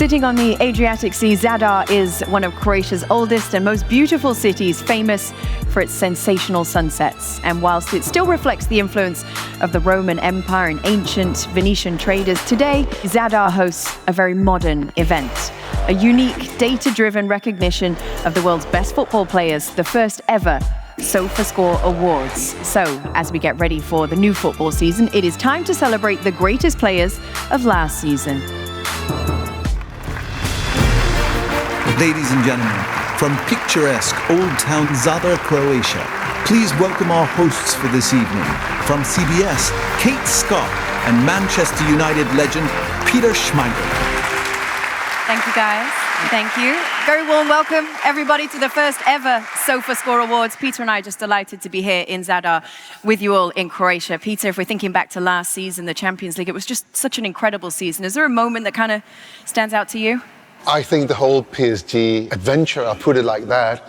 Sitting on the Adriatic Sea, Zadar is one of Croatia's oldest and most beautiful cities, famous for its sensational sunsets. And whilst it still reflects the influence of the Roman Empire and ancient Venetian traders, today Zadar hosts a very modern event. A unique, data-driven recognition of the world's best football players, the first ever Sofascore Awards. So, as we get ready for the new football season, it is time to celebrate the greatest players of last season. Ladies and gentlemen, from picturesque Old Town Zadar, Croatia, please welcome our hosts for this evening. From CBS, Kate Scott and Manchester United legend Peter Schmeichel. Thank you, guys. Thank you. Very warm welcome, everybody, to the first ever Sofascore Awards. Peter and I are just delighted to be here in Zadar with you all in Croatia. Peter, if we're thinking back to last season, the Champions League, it was just such an incredible season. Is there a moment that kind of stands out to you? I think the whole PSG adventure, I'll put it like that,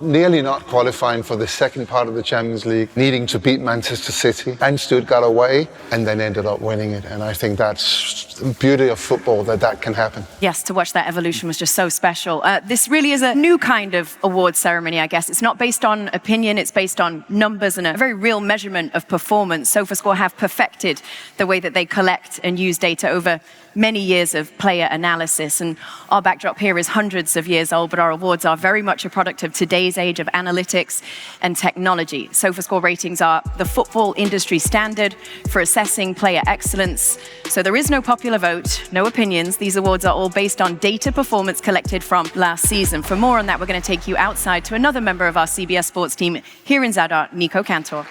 nearly not qualifying for the second part of the Champions League, needing to beat Manchester City and Stuttgart away, and then ended up winning it. And I think that's the beauty of football, that can happen. Yes, to watch that evolution was just so special. This really is a new kind of award ceremony, I guess. It's not based on opinion, it's based on numbers and a very real measurement of performance. Sofascore have perfected the way that they collect and use data over many years of player analysis. And our backdrop here is hundreds of years old, but our awards are very much a product of today's age of analytics and technology. Sofascore ratings are the football industry standard for assessing player excellence. So there is no popular vote, no opinions. These awards are all based on data performance collected from last season. For more on that, we're going to take you outside to another member of our CBS Sports team here in Zadar, Nico Cantor.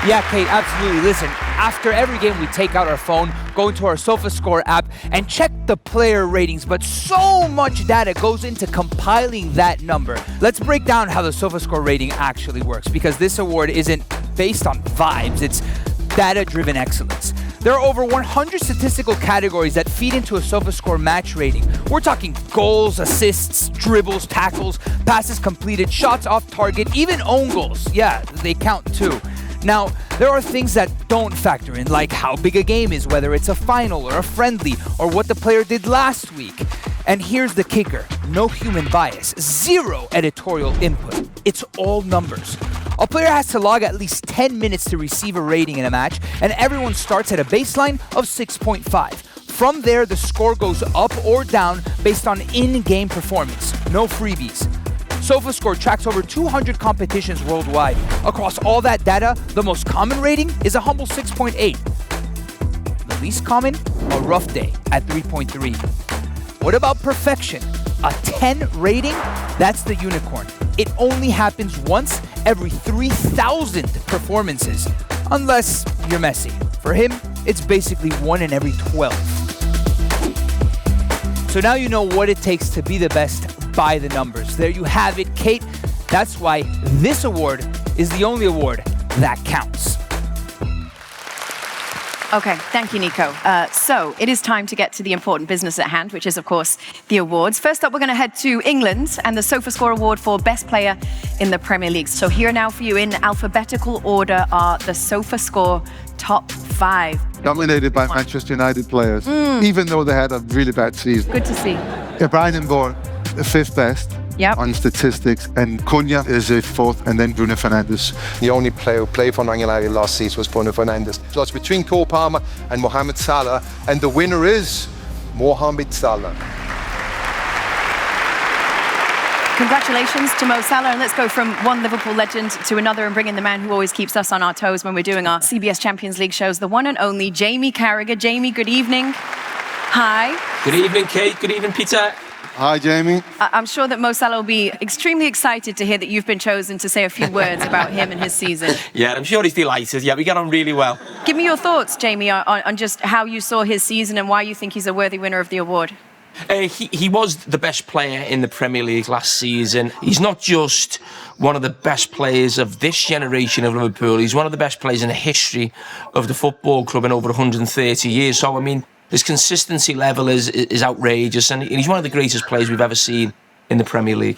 Yeah, Kate, absolutely. Listen, after every game, we take out our phone, go into our Sofascore app, and check the player ratings. But so much data goes into compiling that number. Let's break down how the Sofascore rating actually works, because this award isn't based on vibes, it's data-driven excellence. There are over 100 statistical categories that feed into a Sofascore match rating. We're talking goals, assists, dribbles, tackles, passes completed, shots off target, even own goals. Yeah, they count too. Now, there are things that don't factor in, like how big a game is, whether it's a final or a friendly, or what the player did last week. And here's the kicker: no human bias, zero editorial input. It's all numbers. A player has to log at least 10 minutes to receive a rating in a match, and everyone starts at a baseline of 6.5. From there, the score goes up or down based on in-game performance. No freebies. Sofascore tracks over 200 competitions worldwide. Across all that data, the most common rating is a humble 6.8. The least common, a rough day at 3.3. What about perfection? A 10 rating? That's the unicorn. It only happens once every 3,000 performances, unless you're Messi. For him, it's basically 1 in every 12. So now you know what it takes to be the best by the numbers. There you have it, Kate. That's why this award is the only award that counts. Okay, thank you, Nico. So it is time to get to the important business at hand, which is, of course, the awards. First up, we're going to head to England and the Sofascore Award for Best Player in the Premier League. So here now for you in alphabetical order are the Sofascore top 5. Dominated by Manchester United players, even though they had a really bad season. Good to see. Yeah, Brian the 5th best on statistics, and Cunha is a 4th, and then Bruno Fernandes. The only player who played for Man United last season was Bruno Fernandes. So it's between Cole Palmer and Mohamed Salah, and the winner is Mohamed Salah. Congratulations to Mo Salah, and let's go from one Liverpool legend to another and bring in the man who always keeps us on our toes when we're doing our CBS Champions League shows, the one and only Jamie Carragher. Jamie, good evening. Hi. Good evening, Kate. Good evening, Peter. Hi, Jamie. I'm sure that Mo Salah will be extremely excited to hear that you've been chosen to say a few words about him and his season. Yeah, I'm sure he's delighted. Yeah, we get on really well. Give me your thoughts, Jamie, on just how you saw his season and why you think he's a worthy winner of the award. He was the best player in the Premier League last season. He's not just one of the best players of this generation of Liverpool. He's one of the best players in the history of the football club in over 130 years. So, I mean, his consistency level is outrageous, and he's one of the greatest players we've ever seen in the Premier League.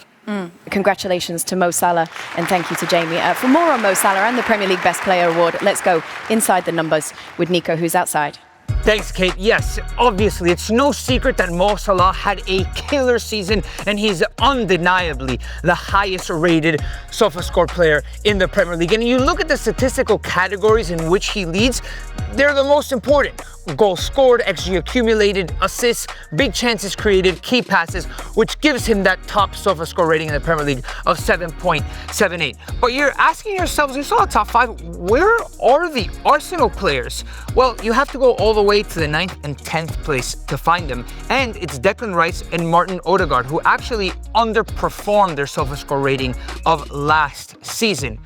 Congratulations to Mo Salah, and thank you to Jamie. For more on Mo Salah and the Premier League Best Player Award, let's go inside the numbers with Nico, who's outside. Thanks, Kate. Yes, obviously, it's no secret that Mo Salah had a killer season, and he's undeniably the highest rated Sofascore player in the Premier League. And you look at the statistical categories in which he leads, they're the most important. Goals scored, XG accumulated, assists, big chances created, key passes, which gives him that top Sofascore rating in the Premier League of 7.78. But you're asking yourselves, you saw a top 5, where are the Arsenal players? Well, you have to go all the way to the 9th and 10th place to find them. And it's Declan Rice and Martin Odegaard, who actually underperformed their Sofascore rating of last season.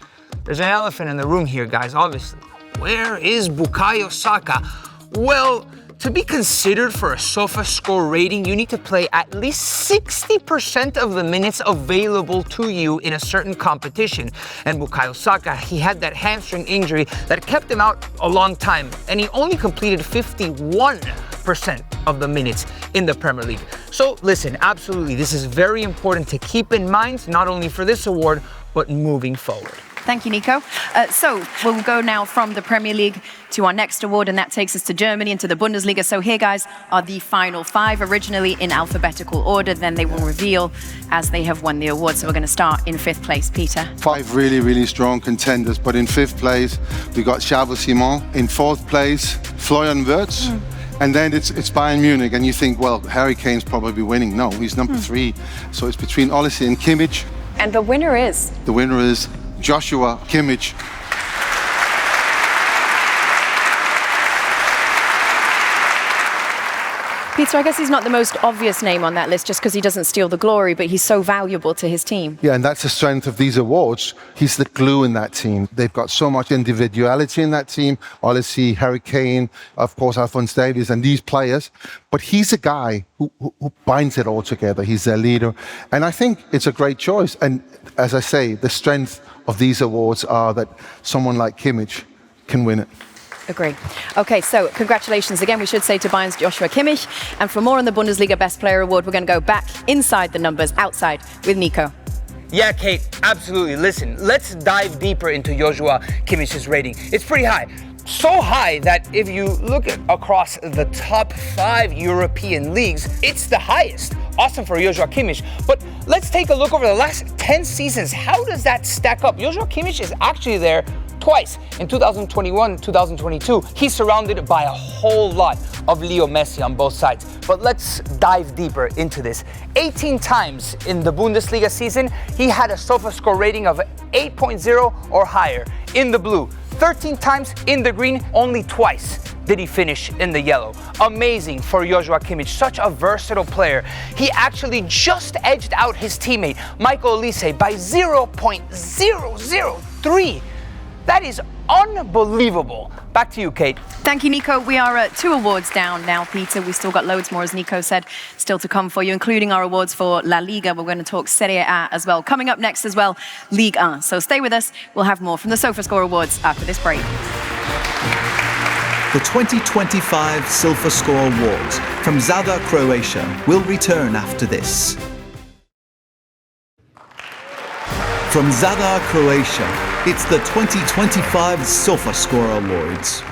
There's an elephant in the room here, guys, obviously. Where is Bukayo Saka? Well, to be considered for a Sofascore rating, you need to play at least 60% of the minutes available to you in a certain competition. And Bukayo Saka, he had that hamstring injury that kept him out a long time, and he only completed 51% of the minutes in the Premier League. So listen, absolutely, this is very important to keep in mind, not only for this award, but moving forward. Thank you, Nico. So we'll go now from the Premier League to our next award, and that takes us to Germany and to the Bundesliga. So here, guys, are the final 5, originally in alphabetical order. Then they will reveal as they have won the award. So we're going to start in 5th place. Peter. 5 really, really strong contenders. But in 5th place, we got Xavi Simons. In 4th place, Florian Wirtz. And then it's Bayern Munich. And you think, well, Harry Kane's probably winning. No, he's number 3. So it's between Olise and Kimmich. And the winner is? The winner is Joshua Kimmich. Peter, I guess he's not the most obvious name on that list just because he doesn't steal the glory, but he's so valuable to his team. Yeah, and that's the strength of these awards. He's the glue in that team. They've got so much individuality in that team. Olise, Harry Kane, of course, Alphonse Davies, and these players. But he's a guy who binds it all together. He's their leader. And I think it's a great choice. And as I say, the strength of these awards are that someone like Kimmich can win it. Agree. Okay, so congratulations again, we should say, to Bayern's Joshua Kimmich. And for more on the Bundesliga Best Player Award, we're going to go back inside the numbers, outside, with Nico. Yeah, Kate, absolutely. Listen, let's dive deeper into Joshua Kimmich's rating. It's pretty high. So high that if you look across the top 5 European leagues, it's the highest. Awesome for Joshua Kimmich. But let's take a look over the last 10 seasons. How does that stack up? Joshua Kimmich is actually there twice. In 2021, 2022, he's surrounded by a whole lot of Leo Messi on both sides. But let's dive deeper into this. 18 times in the Bundesliga season, he had a Sofascore rating of 8.0 or higher in the blue. 13 times in the green, only twice did he finish in the yellow. Amazing for Joshua Kimmich, such a versatile player. He actually just edged out his teammate, Michael Olise, by 0.003. That is unbelievable. Back to you, Kate. Thank you, Nico. We are 2 awards down now, Peter. We've still got loads more, as Nico said, still to come for you, including our awards for LaLiga. We're going to talk Serie A as well. Coming up next as well, Ligue 1. So stay with us. We'll have more from the Sofascore Awards after this break. The 2025 Sofascore Awards from Zadar, Croatia will return after this. From Zadar, Croatia, it's the 2025 Sofascore Awards.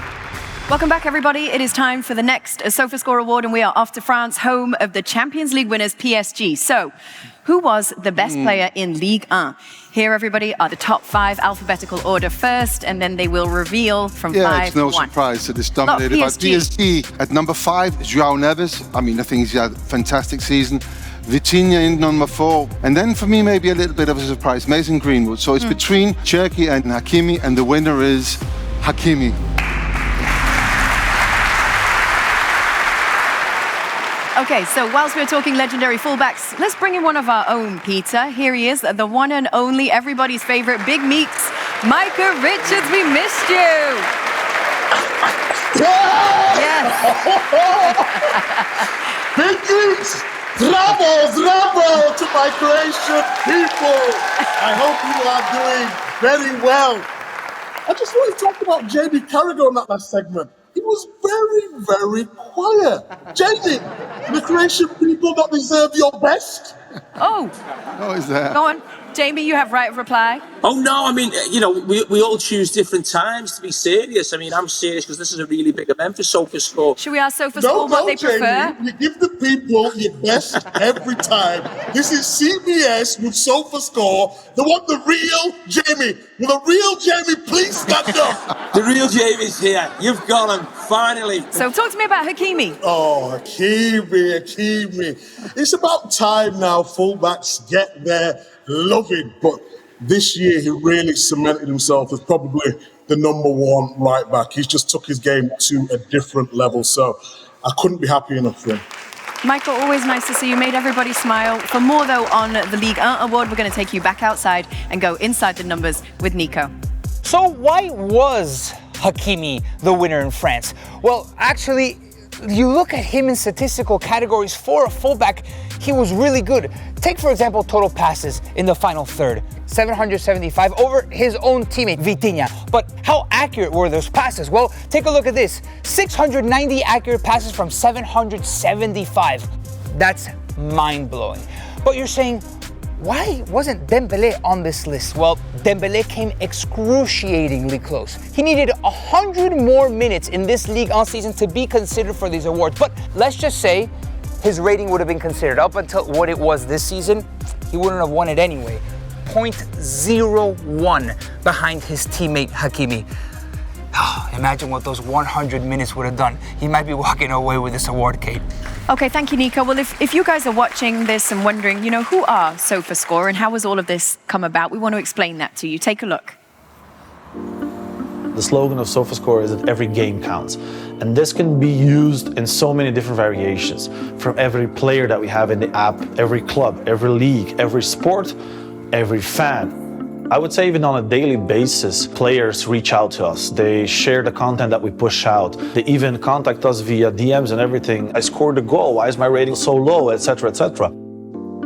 Welcome back, everybody. It is time for the next Sofascore Award, and we are off to France, home of the Champions League winners, PSG. So, who was the best player in Ligue 1? Here, everybody, are the top 5 alphabetical order first, and then they will reveal from 5 to 1. Yeah, it's no surprise that it's dominated by PSG. At number 5, João Neves. I mean, I think he's had a fantastic season. Vitinha in number 4. And then for me, maybe a little bit of a surprise, Mason Greenwood. So it's between Cherki and Hakimi, and the winner is Hakimi. Okay, so whilst we're talking legendary fullbacks, let's bring in one of our own, Peter. Here he is, the one and only, everybody's favorite, Big Meeks, Micah Richards. We missed you. Yes. Big Meeks. Bravo to my Croatian people. I hope you are doing very well. I just want to talk about Jamie Carragher on that last segment. He was very, very quiet. Jamie, the Croatian people that deserve your best. Oh. How is that? Go on. Jamie, you have right of reply. Oh, no, I mean, you know, we all choose different times to be serious. I mean, I'm serious because this is a really big event for Sofascore. Should we ask Sofascore what they prefer? Jamie, you give the people your best every time. This is CBS with Sofascore. They want the real Jamie. Will the real Jamie please stand up? The real Jamie's here. You've got him, finally. So talk to me about Hakimi. Oh, Hakimi. It's about time now fullbacks get their loving, but this year he really cemented himself as probably the #1 right back. He's just took his game to a different level, so I couldn't be happy enough for him. Michael, always nice to see you. Made everybody smile. For more, though, on the Ligue 1 award, we're going to take you back outside and go inside the numbers with Nico. So why was Hakimi the winner in France? Well, actually, you look at him in statistical categories for a fullback, he was really good. Take, for example, total passes in the final third. 775 over his own teammate, Vitinha. But how accurate were those passes? Well, take a look at this. 690 accurate passes from 775. That's mind-blowing. But you're saying, why wasn't Dembélé on this list? Well, Dembélé came excruciatingly close. He needed 100 more minutes in this Ligue 1 season to be considered for these awards. But let's just say his rating would have been considered. Up until what it was this season, he wouldn't have won it anyway. 0.01 behind his teammate Hakimi. Oh, imagine what those 100 minutes would have done. He might be walking away with this award, Kate. Okay, thank you, Nico. Well, if you guys are watching this and wondering, you know, who are Sofascore and how has all of this come about, we want to explain that to you. Take a look. The slogan of Sofascore is that every game counts. And this can be used in so many different variations. From every player that we have in the app, every club, every league, every sport, every fan. I would say even on a daily basis, players reach out to us. They share the content that we push out. They even contact us via DMs and everything. I scored a goal, why is my rating so low, etc., etc.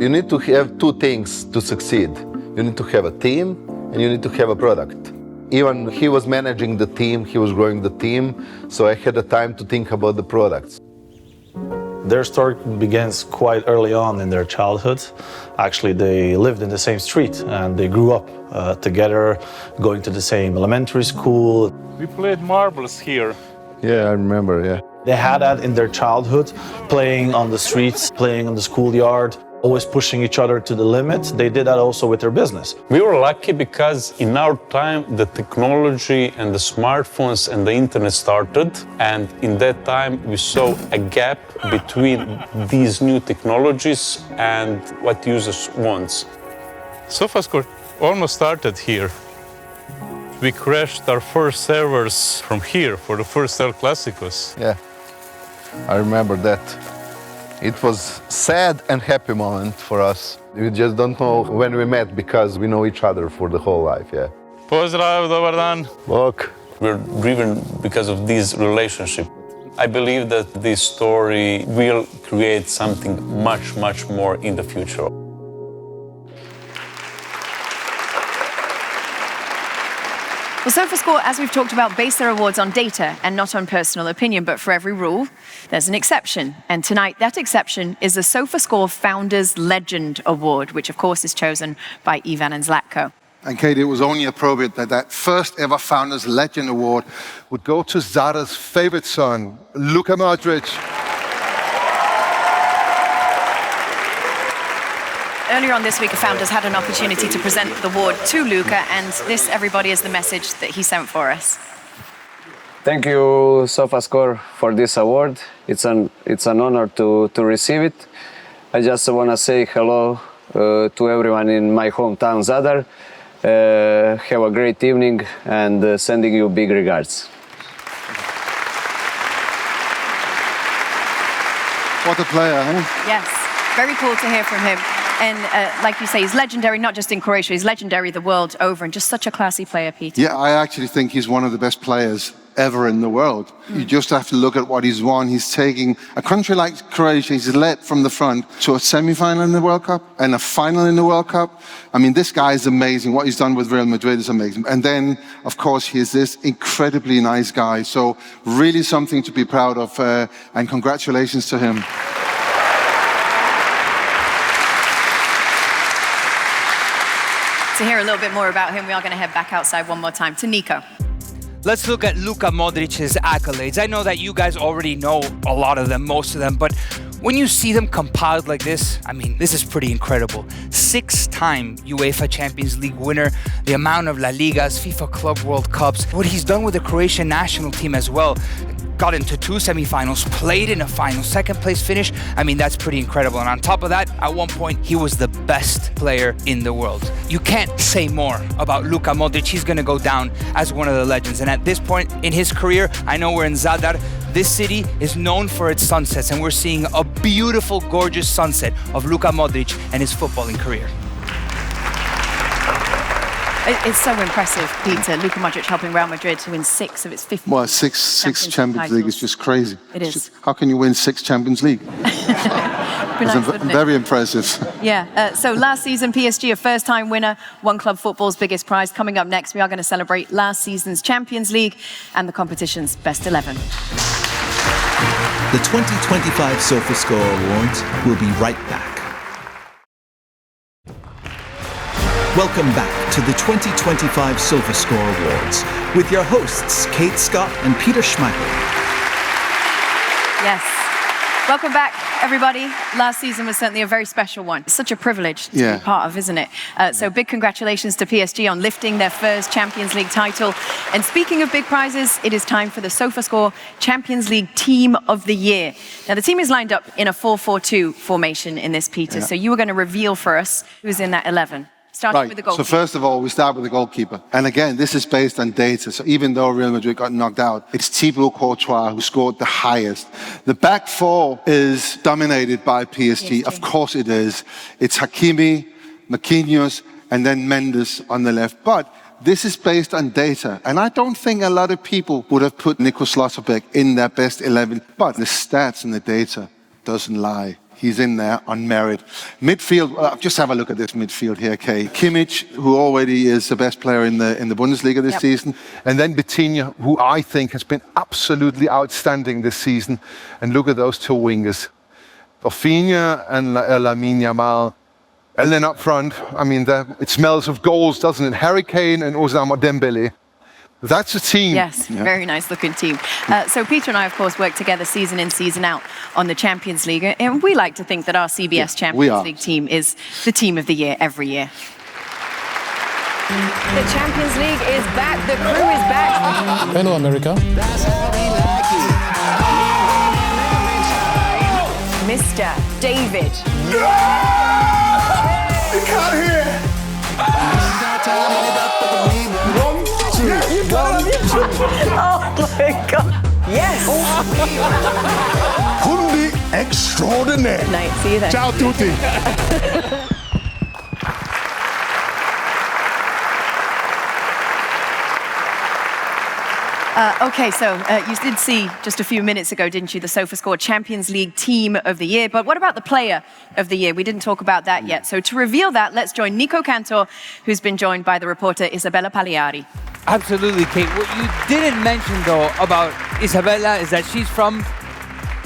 You need to have two things to succeed. You need to have a team and you need to have a product. Even he was managing the team, he was growing the team, so I had the time to think about the products. Their story begins quite early on in their childhood. Actually, they lived in the same street and they grew up together, going to the same elementary school. We played marbles here. Yeah, I remember, yeah. They had that in their childhood, playing on the streets, playing on the schoolyard, always pushing each other to the limit. They did that also with their business. We were lucky because in our time the technology and the smartphones and the internet started, and in that time we saw a gap between these new technologies and what users want. Sofascore almost started here. We crashed our first servers from here for the first El Clásicos. Yeah, I remember that. It was sad and happy moment for us. We just don't know when we met because we know each other for the whole life, yeah. Pozdrav, dobar dan. Look. We're driven because of this relationship. I believe that this story will create something much, much more in the future. Well, Sofascore, as we've talked about, base their awards on data and not on personal opinion. But for every rule, there's an exception. And tonight, that exception is the Sofascore Founders Legend Award, which, of course, is chosen by Ivan and Zlatko. And Kate, it was only appropriate that that first ever Founders Legend Award would go to Zadar's favorite son, Luka Modrić. Earlier on this week, the Founders had an opportunity to present the award to Luka, and this, everybody, is the message that he sent for us. Thank you, Sofascore, for this award. It's an honor to receive it. I just want to say hello to everyone in my hometown, Zadar. Have a great evening, and sending you big regards. What a player, huh? Yes, very cool to hear from him. And like you say, he's legendary, not just in Croatia, he's legendary the world over, and just such a classy player, Peter. Yeah, I actually think he's one of the best players ever in the world. You just have to look at what he's won. He's taking a country like Croatia, he's led from the front to a semi-final in the World Cup and a final in the World Cup. I mean, this guy is amazing. What he's done with Real Madrid is amazing. And then, of course, he is this incredibly nice guy. So really something to be proud of, and congratulations to him. Well, Sofascore, as we've talked about, base their awards on data and not on personal opinion. But for every rule, there's an exception. And tonight, that exception is the Sofascore Founders Legend Award, which, of course, is chosen by Ivan and Zlatko. To hear a little bit more about him, we are going to head back outside one more time to Nico. Let's look at Luka Modric's accolades. I know that you guys already know a lot of them, most of them, but when you see them compiled like this, I mean, this is pretty incredible. 6-time UEFA Champions League winner, the amount of LaLigas, FIFA Club World Cups, what he's done with the Croatian national team as well. Got into 2 semifinals, played in a final, second place finish. I mean, that's pretty incredible. And on top of that, at one point, he was the best player in the world. You can't say more about Luka Modrić. He's gonna go down as one of the legends. And at this point in his career, I know we're in Zadar. This city is known for its sunsets, and we're seeing a beautiful, gorgeous sunset of Luka Modrić and his footballing career. It's so impressive, Peter. Luka Modrić helping Real Madrid to win 6 of its 15. Well, six Champions League is just crazy. It is. How can you win 6 Champions League? Nice, very impressive. Yeah. So last season, PSG, a first-time winner, won club football's biggest prize. Coming up next, we are going to celebrate last season's Champions League and the competition's best 11. The 2025 Sofascore Awards will be right back. Welcome back to the 2025 Sofascore Awards with your hosts, Kate Scott and Peter Schmeichel. Yes. Welcome back, everybody. Last season was certainly a very special one. It's such a privilege to be part of, isn't it? So big congratulations to PSG on lifting their first Champions League title. And speaking of big prizes, it is time for the Sofascore Champions League Team of the Year. Now, the team is lined up in a 4-4-2 formation in this, Peter. So you were going to reveal for us who's in that 11. Starting with the goalkeeper. So first of all, we start with the goalkeeper. And again, this is based on data. So even though Real Madrid got knocked out, it's Thibaut Courtois who scored the highest. The back four is dominated by PSG. Of course it is. It's Hakimi, Marquinhos, and then Mendes on the left. But this is based on data. And I don't think a lot of people would have put Nico Schlotterbeck in their best 11. But the stats and the data doesn't lie. He's in there on merit. Midfield, just have a look at this midfield here, Kay. Kimmich, who already is the best player in the Bundesliga this season. And then Raphinha, who I think has been absolutely outstanding this season. And look at those 2 wingers. Raphinha and Lamine Yamal. And then up front, I mean, it smells of goals, doesn't it? Harry Kane and Ousmane Dembele. That's a team. Yes, very nice looking team. So Peter and I, of course, work together season in, season out on the Champions League. And we like to think that our CBS Champions League team is the team of the year every year. The Champions League is back. The crew is back. Hello, America. Mr. David. You can't hear. Oh my God. Yes. Kundi extraordinaire. Night. See you then. Ciao tutti. Okay, so you did see just a few minutes ago, didn't you, the Sofascore Champions League Team of the Year. But what about the Player of the Year? We didn't talk about that yet. So to reveal that, let's join Nico Cantor, who's been joined by the reporter Isabella Pagliari. Absolutely, Kate. What you didn't mention, though, about Isabella is that she's from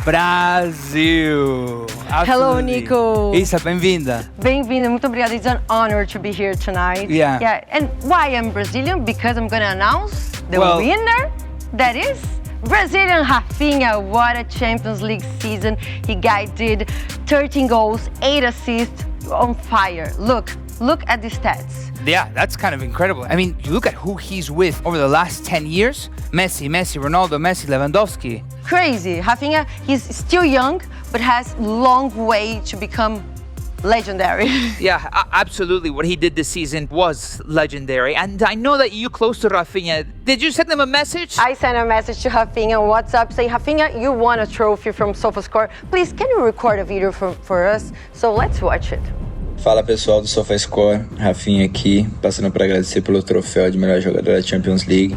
Brazil. Absolutely. Hello, Nico. Isa, bem-vinda. Bem-vinda, muito obrigada. It's an honor to be here tonight. Yeah. And why I'm Brazilian? Because I'm going to announce the winner. That is Brazilian Raphinha. What a Champions League season. He did 13 goals, 8 assists, on fire. Look at the stats. Yeah, that's kind of incredible. I mean, you look at who he's with over the last 10 years. Messi, Ronaldo, Lewandowski. Crazy. Raphinha, he's still young, but has long way to become legendary. Yeah, absolutely. What he did this season was legendary. And I know that you're close to Raphinha. Did you send him a message? I sent a message to Raphinha on WhatsApp saying, Raphinha, you won a trophy from Sofascore. Please, can you record a video for us? So let's watch it. Fala pessoal do Sofascore, Raphinha aqui, passando para agradecer pelo troféu de melhor jogador da Champions League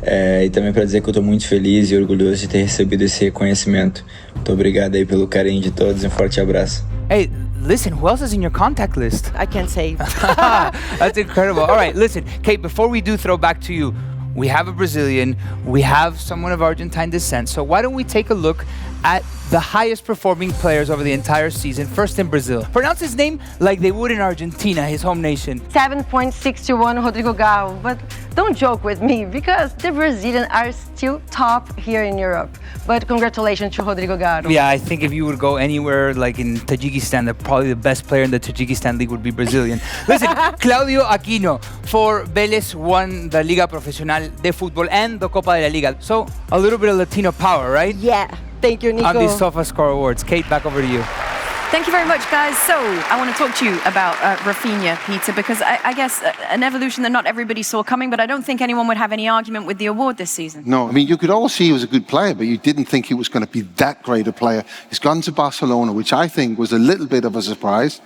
e também para dizer que eu estou muito feliz e orgulhoso de ter recebido esse reconhecimento. Muito obrigado aí pelo carinho de todos e forte abraço. Hey, listen, who else is in your contact list? I can't say. That's incredible. All right, listen, Kate, before we do throw back to you, we have a Brazilian, we have someone of Argentine descent, so why don't we take a look at the highest performing players over the entire season, first in Brazil. Pronounce his name like they would in Argentina, his home nation. 7.61 Rodrigo Gao, but don't joke with me because the Brazilians are still top here in Europe. But congratulations to Rodrigo Gao. Yeah, I think if you would go anywhere like in Tajikistan, probably the best player in the Tajikistan league would be Brazilian. Listen, Claudio Aquino for Vélez won the Liga Profesional de Fútbol and the Copa de la Liga. So a little bit of Latino power, right? Yeah. Thank you, Nico. On these Sofascore Awards. Kate, back over to you. Thank you very much, guys. So I want to talk to you about Raphinha, Peter, because I guess an evolution that not everybody saw coming, but I don't think anyone would have any argument with the award this season. No, I mean, you could all see he was a good player, but you didn't think he was going to be that great a player. He's gone to Barcelona, which I think was a little bit of a surprise.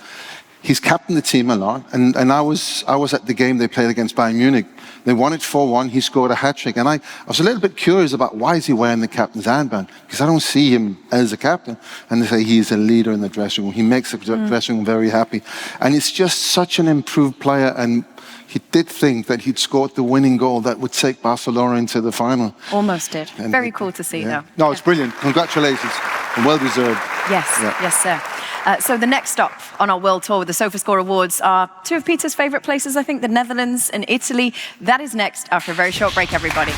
He's captained the team a lot, and I was at the game they played against Bayern Munich. They won it 4-1, he scored a hat-trick, and I was a little bit curious about why is he wearing the captain's armband, because I don't see him as a captain. And they say he's a leader in the dressing room. He makes the dressing room very happy. And it's just such an improved player, and he did think that he'd scored the winning goal that would take Barcelona into the final. Almost did. And very cool to see, though. No, it's brilliant. Congratulations. And well-deserved. Yes, yes, sir. So the next stop on our world tour with the Sofascore Awards are two of Peter's favourite places, I think, the Netherlands and Italy. That is next after a very short break, everybody.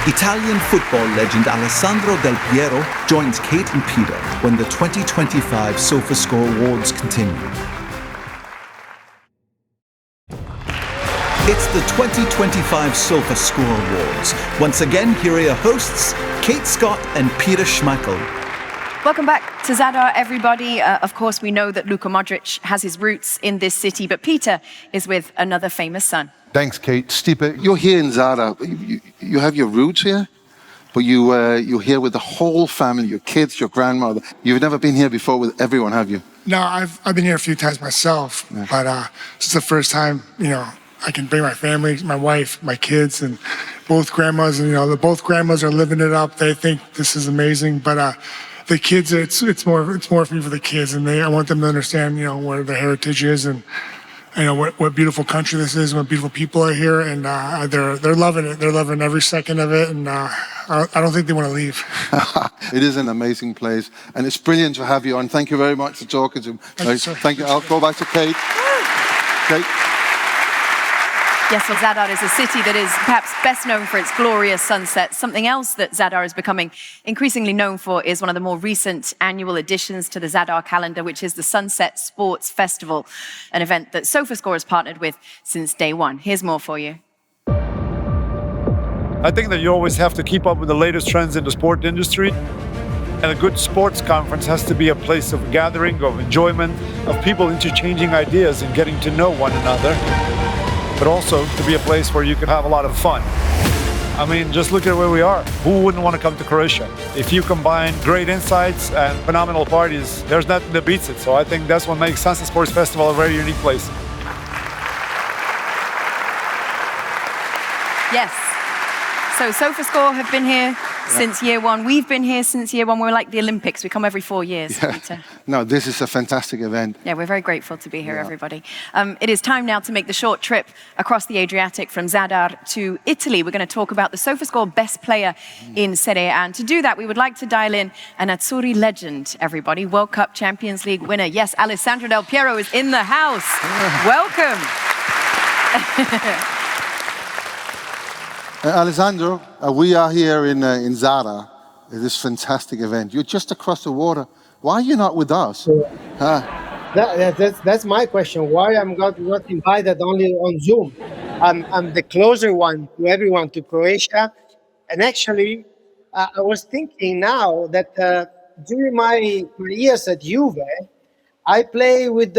Italian football legend Alessandro Del Piero joins Kate and Peter when the 2025 Sofascore Awards continue. It's the 2025 Sofascore Awards. Once again, here are your hosts, Kate Scott and Peter Schmeichel. Welcome back to Zadar, everybody. Of course, we know that Luka Modrić has his roots in this city, but Peter is with another famous son. Thanks, Kate. Stipe, you're here in Zadar. You have your roots here, but you're here with the whole family, your kids, your grandmother. You've never been here before with everyone, have you? No, I've been here a few times myself, but this is the first time, I can bring my family, my wife, my kids, and both grandmas, and both grandmas are living it up. They think this is amazing, but the kids, it's more for me for the kids, and I want them to understand, where the heritage is, and what beautiful country this is, what beautiful people are here, and they're loving it. They're loving every second of it, and I don't think they want to leave. It is an amazing place, and it's brilliant to have you on. Thank you very much for talking to me. Thank you. I'll go back to Kate. Kate. Yes, well, Zadar is a city that is perhaps best known for its glorious sunsets. Something else that Zadar is becoming increasingly known for is one of the more recent annual additions to the Zadar calendar, which is the Sunset Sports Festival, an event that Sofascore has partnered with since day one. Here's more for you. I think that you always have to keep up with the latest trends in the sport industry. And a good sports conference has to be a place of gathering, of enjoyment, of people interchanging ideas and getting to know one another, but also to be a place where you can have a lot of fun. I mean, just look at where we are. Who wouldn't want to come to Croatia? If you combine great insights and phenomenal parties, there's nothing that beats it. So I think that's what makes Sunset Sports Festival a very unique place. Yes. So Sofascore have been here since year one. We've been here since year one. We're like the Olympics. We come every 4 years. Yeah. No, this is a fantastic event. Yeah, we're very grateful to be here, everybody. It is time now to make the short trip across the Adriatic from Zadar to Italy. We're going to talk about the Sofascore best player in Serie A. And to do that, we would like to dial in an Azzurri legend, everybody. World Cup Champions League winner. Yes, Alessandro Del Piero is in the house. Welcome. Alessandro, we are here in Zadar, this fantastic event. You're just across the water. Why are you not with us? That's my question. Why I'm not invited only on Zoom? I'm the closer one to everyone, to Croatia. And actually, I was thinking now that during my years at Juve, I play with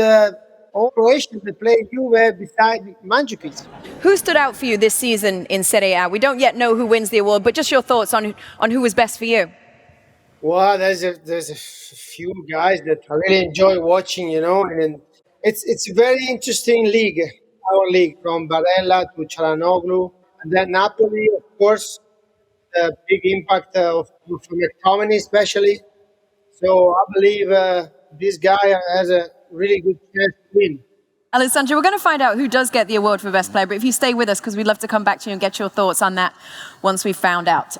all Croatians that play Juve beside Mandzukic. Who stood out for you this season in Serie A? We don't yet know who wins the award, but just your thoughts on who was best for you. Well, there's a few guys that I really enjoy watching, and it's a very interesting league, our league, from Barella to Çalhanoğlu, and then Napoli, of course, the big impact from McTominay especially. So I believe this guy has a really good chance to win. Alessandro, we're going to find out who does get the award for Best Player, but if you stay with us, because we'd love to come back to you and get your thoughts on that once we've found out.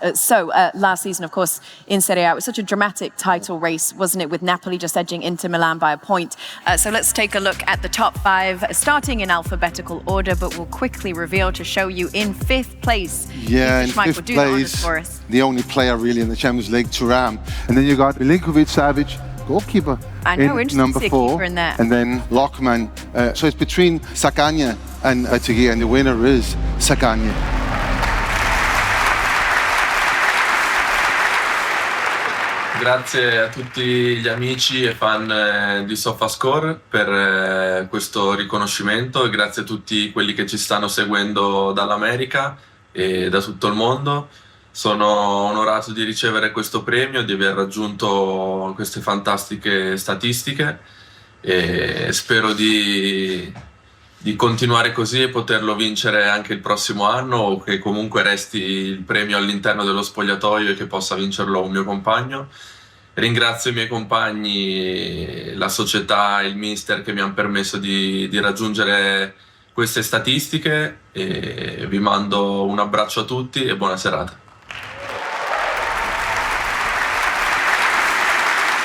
Last season, of course, in Serie A, it was such a dramatic title race, wasn't it, with Napoli just edging Inter Milan by a point. So let's take a look at the top 5, starting in alphabetical order, but we'll quickly reveal to show you in 5th place. Yeah, in Schmeichel, 5th place, for us. the only player really in the Champions League, Thuram. And then you got Milinkovic-Savic, goalkeeper. I know, in number 4, in there. and then Lockman. So it's between Sagagna and Thierry, and the winner is Sagagna. Grazie a tutti gli amici e fan di Sofascore per questo riconoscimento e grazie a tutti quelli che ci stanno seguendo dall'America e da tutto il mondo. Sono onorato di ricevere questo premio, di aver raggiunto queste fantastiche statistiche e spero di continuare così e poterlo vincere anche il prossimo anno o che comunque resti il premio all'interno dello spogliatoio e che possa vincerlo un mio compagno. Ringrazio i miei compagni, la società e il mister che mi hanno permesso di raggiungere queste statistiche e vi mando un abbraccio a tutti e buona serata.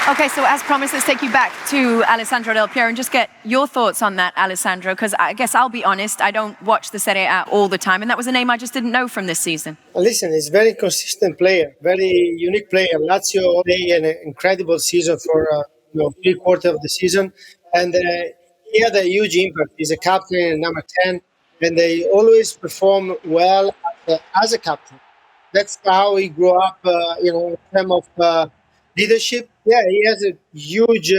Okay, so as promised, let's take you back to Alessandro Del Piero and just get your thoughts on that, Alessandro, because I guess I'll be honest, I don't watch the Serie A all the time, and that was a name I just didn't know from this season. Listen, he's a very consistent player, very unique player. Lazio played an incredible season for 3/4 of the season, and he had a huge impact. He's a captain, number 10, and they always perform well as a captain. That's how he grew up, in terms of leadership. Yeah, he has a huge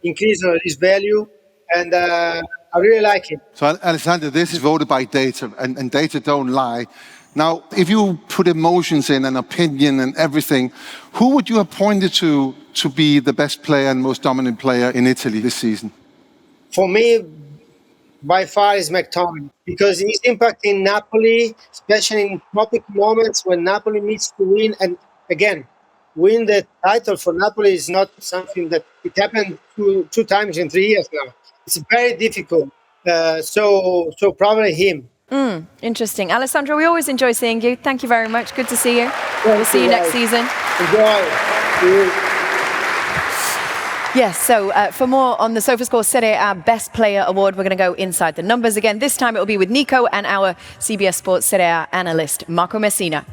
increase in his value, and I really like him. So, Alessandro, this is voted by data, and data don't lie. Now, if you put emotions in, an opinion and everything, who would you have pointed to be the best player and most dominant player in Italy this season? For me, by far, is McTominay, because his impact in Napoli, especially in topic moments when Napoli needs to win, and again, win the title for Napoli is not something that it happened two times in 3 years now. It's very difficult. So probably him. Interesting. Alessandro, we always enjoy seeing you. Thank you very much. Good to see you. We'll see you next season. Enjoy. Yes, so for more on the Sofascore Serie A Best Player Award, we're going to go inside the numbers again. This time it will be with Nico and our CBS Sports Serie A analyst, Marco Messina.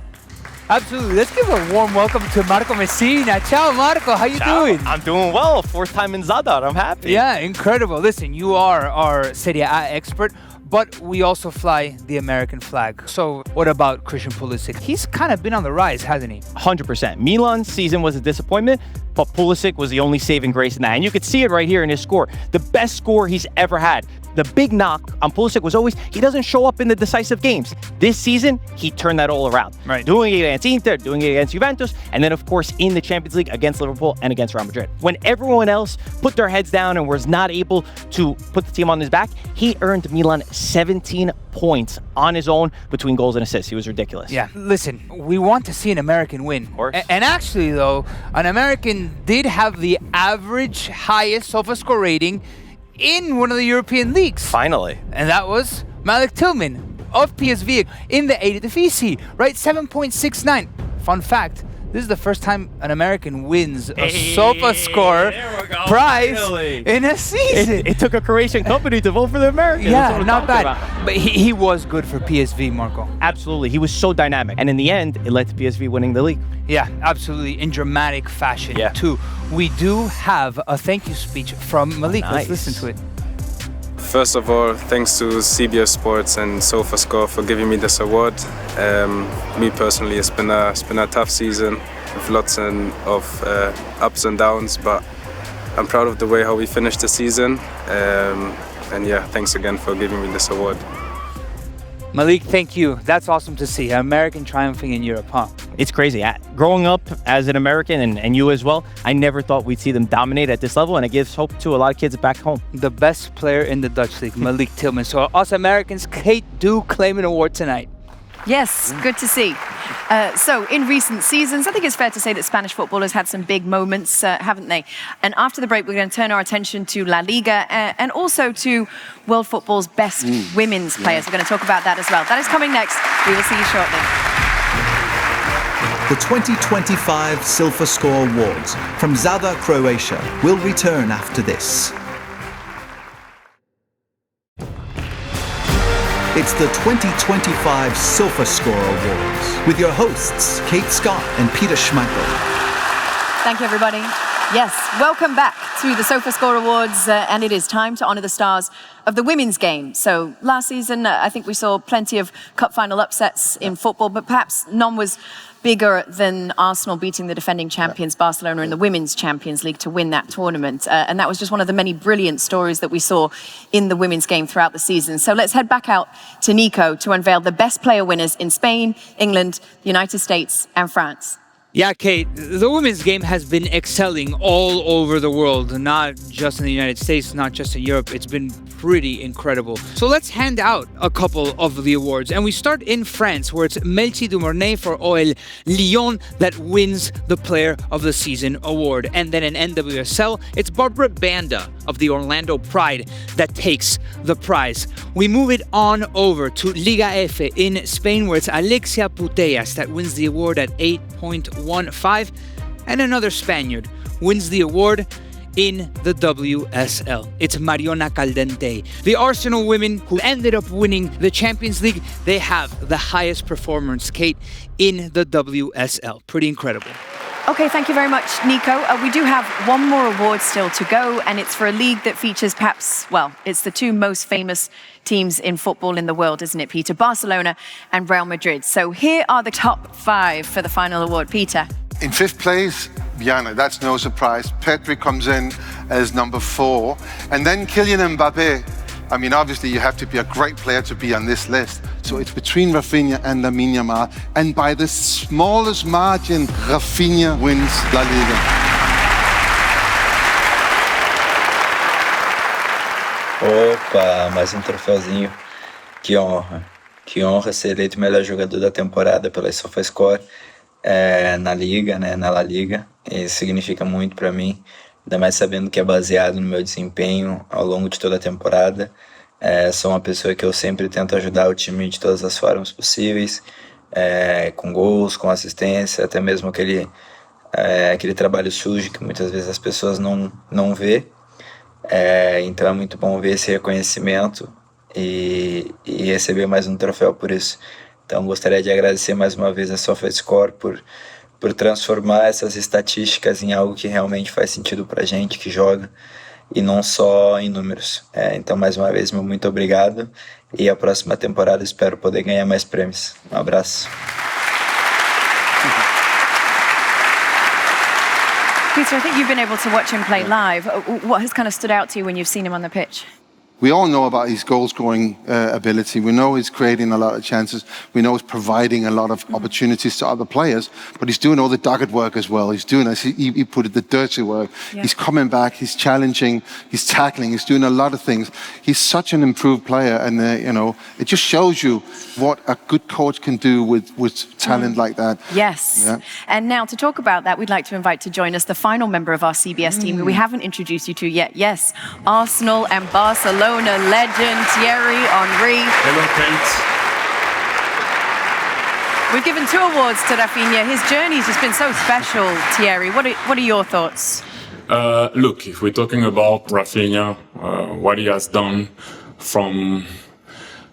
Absolutely. Let's give a warm welcome to Marco Messina. Ciao, Marco. How you doing? I'm doing well. 4th time in Zadar. I'm happy. Yeah, incredible. Listen, you are our Serie A expert, but we also fly the American flag. So what about Christian Pulisic? He's kind of been on the rise, hasn't he? 100%. Milan's season was a disappointment, but Pulisic was the only saving grace in that. And you could see it right here in his score. The best score he's ever had. The big knock on Pulisic was always he doesn't show up in the decisive games. This season, he turned that all around. Right. Doing it against Inter, doing it against Juventus, and then, of course, in the Champions League against Liverpool and against Real Madrid. When everyone else put their heads down and was not able to put the team on his back, he earned Milan 17 points on his own between goals and assists. He was ridiculous. Yeah, listen, we want to see an American win. Of course. And actually, though, an American did have the average highest Sofascore rating in one of the European leagues. Finally. And that was Malik Tillman of PSV in the Eredivisie, right? 7.69. Fun fact, this is the first time an American wins a Sofascore prize in a season. It took a Croatian company to vote for the Americans. Yeah, not bad. But he was good for PSV, Marco. Absolutely. He was so dynamic. And in the end, it led to PSV winning the league. Yeah, absolutely. In dramatic fashion, too. We do have a thank you speech from Malik. Nice. Let's listen to it. First of all, thanks to CBS Sports and Sofascore for giving me this award. Me personally, it's been a tough season with lots of ups and downs, but I'm proud of the way how we finished the season. And yeah, thanks again for giving me this award. Malik, thank you. That's awesome to see. An American triumphing in Europe, huh? It's crazy. Growing up as an American, and you as well, I never thought we'd see them dominate at this level, and it gives hope to a lot of kids back home. The best player in the Dutch league, Malik Tillman. So us Americans, Kate, do claim an award tonight. Yes, good to see. So, in recent seasons, I think it's fair to say that Spanish football has had some big moments, haven't they? And after the break, we're going to turn our attention to La Liga and also to world football's best women's players. We're going to talk about that as well. That is coming next. We will see you shortly. The 2025 Sofascore Awards from Zadar, Croatia will return after this. It's the 2025 Sofascore Awards with your hosts, Kate Scott and Peter Schmeichel. Thank you, everybody. Yes, welcome back to the Sofascore Awards, and it is time to honour the stars of the women's game. So last season, I think we saw plenty of cup final upsets in football, but perhaps none was bigger than Arsenal beating the defending champions Barcelona in the Women's Champions League to win that tournament. And that was just one of the many brilliant stories that we saw in the women's game throughout the season. So let's head back out to Nico to unveil the best player winners in Spain, England, the United States and France. Yeah, Kate, the women's game has been excelling all over the world, not just in the United States, not just in Europe. It's been pretty incredible. So let's hand out a couple of the awards. And we start in France, where it's Melchi Dumornay for OL Lyon that wins the Player of the Season award. And then in NWSL, it's Barbara Banda of the Orlando Pride that takes the prize. We move it on over to Liga F in Spain, where it's Alexia Putellas that wins the award at 8.15, and another Spaniard wins the award in the WSL. It's Mariona Caldente. The Arsenal women, who ended up winning the Champions League, they have the highest performance, Kate, in the WSL. Pretty incredible. Okay, thank you very much, Nico. We do have one more award still to go, and it's for a league that features perhaps, well, it's the two most famous teams in football in the world, isn't it, Peter? Barcelona and Real Madrid. So here are the top 5 for the final award. Peter. In 5th place, Diana, that's no surprise. Pedri comes in as number 4. And then Kylian Mbappe. I mean, obviously, you have to be a great player to be on this list. So it's between Raphinha and Lamine Yamal. And by the smallest margin, Raphinha wins La Liga. Opa, mais troféuzinho. Que honra. Que honra ser eleito o melhor jogador da temporada pela Sofascore na Liga, né, na La Liga. Isso significa muito para mim. Ainda mais sabendo que é baseado no meu desempenho ao longo de toda a temporada. Sou uma pessoa que eu sempre tento ajudar o time de todas as formas possíveis, com gols, com assistência, até mesmo aquele trabalho sujo que muitas vezes as pessoas não vê. Então é muito bom ver esse reconhecimento e receber mais um troféu por isso. Então gostaria de agradecer mais uma vez a Sofascore por transformar essas estatísticas em algo que realmente faz sentido pra gente que joga e não só em números. Então, mais uma vez, meu muito obrigado e a próxima temporada espero poder ganhar mais prêmios. Um abraço. Peter, I think you've been able to watch him play live. What has kind of stood out to you when you've seen him on the pitch? We all know about his goal-scoring ability. We know he's creating a lot of chances. We know he's providing a lot of opportunities to other players, but he's doing all the dogged work as well. He's doing, as he put it, the dirty work. Yeah. He's coming back, he's challenging, he's tackling, he's doing a lot of things. He's such an improved player, and it just shows you what a good coach can do with talent like that. Yes. Yeah. And now to talk about that, we'd like to invite to join us the final member of our CBS team who we haven't introduced you to yet. Yes, Arsenal and Barcelona legend Thierry Henry. Hello, Kate. We've given 2 awards to Raphinha. His journey's just been so special, Thierry. What are your thoughts? Look, if we're talking about Raphinha, what he has done from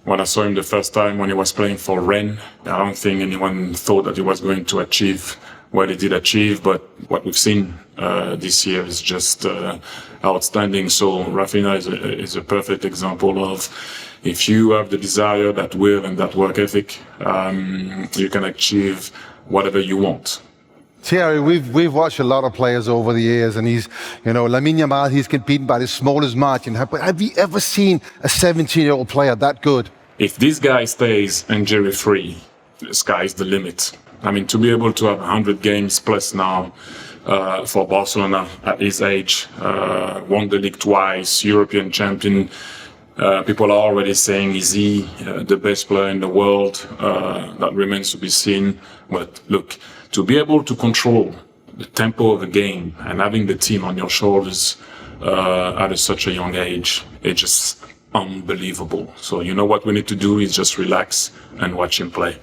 when I saw him the first time when he was playing for Rennes, I don't think anyone thought that he was going to achieve what he did achieve, but what we've seen this year is just outstanding. So Raphinha is a perfect example of, if you have the desire, that will and that work ethic, you can achieve whatever you want. Thierry, we've watched a lot of players over the years, and he's, Lamine Yamal, he's beaten by the smallest margin. Have you ever seen a 17-year-old player that good? If this guy stays injury-free, the sky's the limit. I mean, to be able to have 100 games plus now for Barcelona at his age, won the league twice, European champion, People are already saying, is he the best player in the world? That remains to be seen. But look, to be able to control the tempo of the game and having the team on your shoulders at such a young age, it's just unbelievable. So you know what we need to do is just relax and watch him play.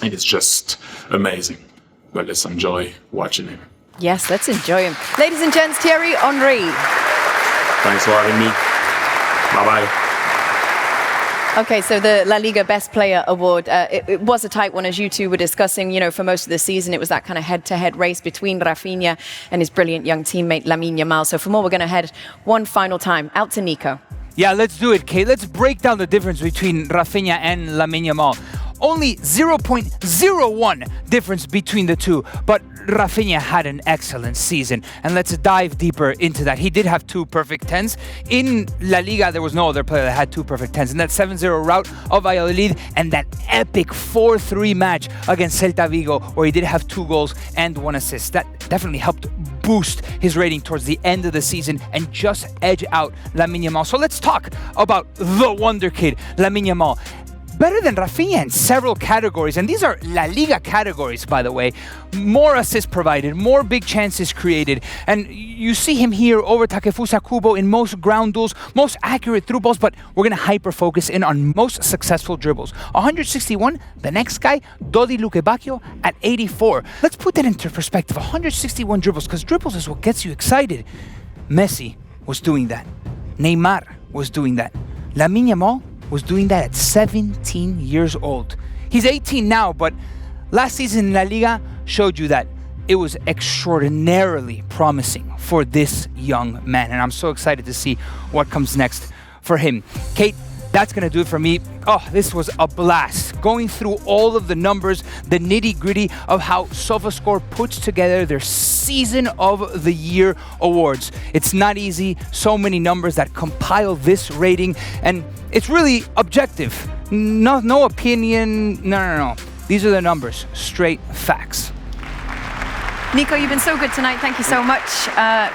It is just amazing. But let's enjoy watching him. Yes, let's enjoy him. Ladies and gents, Thierry Henry. Thanks for having me. Bye-bye. Okay, so the La Liga Best Player Award, it was a tight one, as you two were discussing. You know, for most of the season, it was that kind of head-to-head race between Raphinha and his brilliant young teammate, Lamine Yamal. So for more, we're going to head one final time out to Nico. Yeah, let's do it, Kate. Let's break down the difference between Raphinha and Lamine Yamal. Only 0.01 difference between the two, but Raphinha had an excellent season, and let's dive deeper into that. He did have 2 perfect 10s. In La Liga, there was no other player that had 2 perfect 10s. And that 7-0 rout of Valladolid and that epic 4-3 match against Celta Vigo, where he did have 2 goals and 1 assist. That definitely helped boost his rating towards the end of the season and just edge out Lamine Yamal. So let's talk about the wonder kid, Lamine Yamal. Better than Raphinha in several categories, and these are La Liga categories, by the way. More assists provided, more big chances created, and you see him here over Takefusa Kubo in most ground duels, most accurate through balls, but we're going to hyper-focus in on most successful dribbles. 161, the next guy, Dodi Lukebakio, at 84. Let's put that into perspective, 161 dribbles, because dribbles is what gets you excited. Messi was doing that. Neymar was doing that. Lamine Yamal was doing that at 17 years old. He's 18 now, but last season in La Liga showed you that it was extraordinarily promising for this young man, and I'm so excited to see what comes next for him. Kate, that's going to do it for me. Oh, this was a blast. Going through all of the numbers, the nitty-gritty of how Sofascore puts together their Season of the Year awards. It's not easy. So many numbers that compile this rating, and it's really objective. No opinion. No. These are the numbers. Straight facts. Nico, you've been so good tonight. Thank you so much.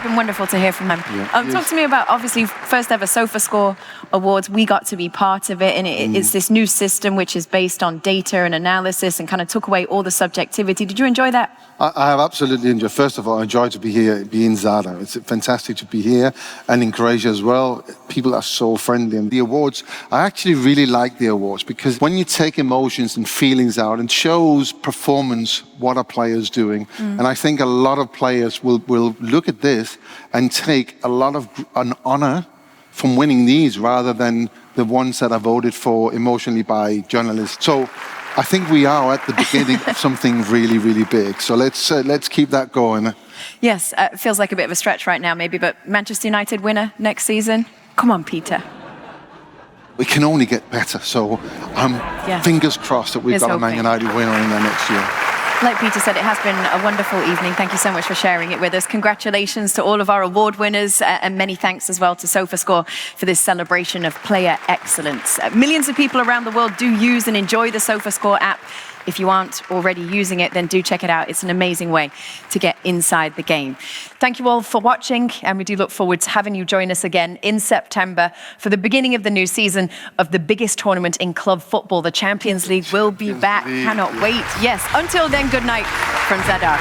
Been wonderful to hear from them. Talk to me about, obviously, first ever Sofascore Awards. We got to be part of it, and it's this new system which is based on data and analysis and kind of took away all the subjectivity. Did you enjoy that? I have absolutely enjoyed. First of all, I enjoy to be here, be in Zadar. It's fantastic to be here and in Croatia as well. People are so friendly. And the awards, I actually really like the awards because when you take emotions and feelings out, it shows performance, what are players doing. And I think a lot of players will look at this and take a lot of an honor from winning these rather than the ones that are voted for emotionally by journalists. So I think we are at the beginning of something really, really big. So let's keep that going. Yes, it feels like a bit of a stretch right now maybe, but Manchester United winner next season? Come on, Peter. We can only get better. So fingers crossed that we've got a Man United winner in there next year. Like Peter said, it has been a wonderful evening. Thank you so much for sharing it with us. Congratulations to all of our award winners and many thanks as well to Sofascore for this celebration of player excellence. Millions of people around the world do use and enjoy the Sofascore app. If you aren't already using it, then do check it out. It's an amazing way to get inside the game. Thank you all for watching, and we do look forward to having you join us again in September for the beginning of the new season of the biggest tournament in club football. The Champions League will be back. Cannot wait. Yes, until then, good night from Zadar.